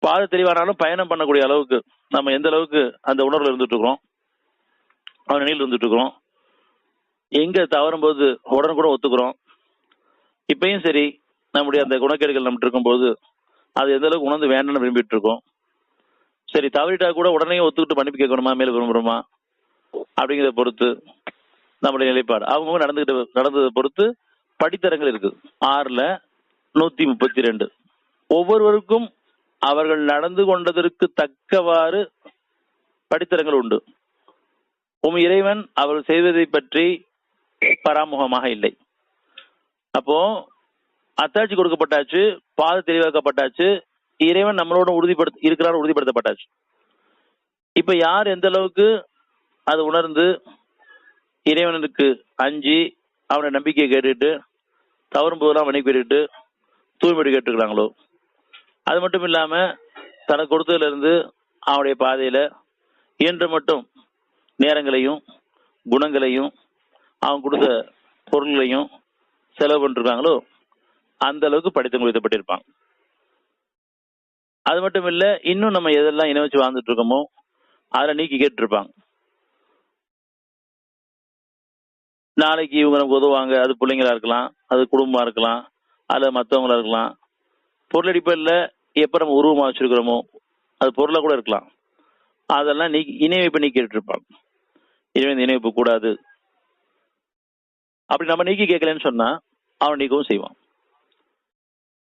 பாத தெளிவானாலும் பயணம் பண்ணக்கூடிய அளவுக்கு நம்ம எந்த அளவுக்கு அந்த உணர்வுல இருந்துட்டு இருக்கிறோம், அவன் நிலையில் இருந்துட்டு இருக்கிறோம், எங்க தவறும் போது உடனுக்குடன் ஒத்துக்கிறோம். இப்பயும் சரி நம்முடைய அந்த குணக்கேடுகள் நம்மகிட்ட இருக்கும்போது அது எந்த அளவுக்கு உணர்ந்து வேண்டாம்னு விரும்பிட்டு இருக்கோம். சரி தவறிட்டா கூட உடனே ஒத்துக்கிட்டு மன்னிப்பு கேட்கணுமா, மேல விரும்புறோமா அப்படிங்கிறத பொறுத்து நம்முடைய நிலைப்பாடு. அவங்க நடந்ததை பொறுத்து படித்தரங்கள் இருக்கு. 6/132 ஒவ்வொருவருக்கும் அவர்கள் நடந்து கொண்டதற்கு தக்கவாறு படித்தரங்கள் உண்டு. இறைவன் அவர்கள் செய்வதை பற்றி பராமுகமாக இல்லை. அப்போ அத்தாட்சி கொடுக்கப்பட்டாச்சு, பாத தெளிவாக்கப்பட்டாச்சு, இறைவன் நம்மளோட இருக்கிறான்னு உறுதிப்படுத்தப்பட்டாச்சு. இப்ப யார் எந்த அளவுக்கு அது உணர்ந்து இறைவனுக்கு அஞ்சி அவனை நம்பிக்கையை கேட்டுட்டு தவறும் போதெல்லாம் மன்னிப்பு கேட்டுட்டு தூய்மையை கேட்டுக்கிறாங்களோ, அது மட்டும் இல்லாம தனக்கு கொடுத்ததுல இருந்து அவனுடைய பாதையில இயன்ற மட்டும் நேரங்களையும் குணங்களையும் அவன் கொடுத்த பொருள்களையும் செலவு பண்ணிருக்காங்களோ அந்த அளவுக்கு படித்தவங்க எழுதப்பட்டிருப்பாங்க. அது மட்டும் இல்ல, இன்னும் நம்ம எதெல்லாம் இணை வச்சு வாழ்ந்துட்டு இருக்கோமோ அதில் நீக்கி கேட்டுருப்பாங்க. நாளைக்கு இவங்க நமக்கு உதவுவாங்க, அது பிள்ளைங்களா இருக்கலாம், அது குடும்பமா இருக்கலாம், அல்ல மற்றவங்களா இருக்கலாம். பொருளடிப்பில் எப்ப நம்ம உருவமா வச்சிருக்கிறோமோ அது பொருளா கூட இருக்கலாம். அதெல்லாம் இணைவைப்பு நீக்கி கேட்டுருப்பாங்க. இனிமே இணைவைப்பு கூடாது அப்படி நம்ம நீக்கி கேட்கலன்னு சொன்னா அவன் நீக்கவும் செய்வான்.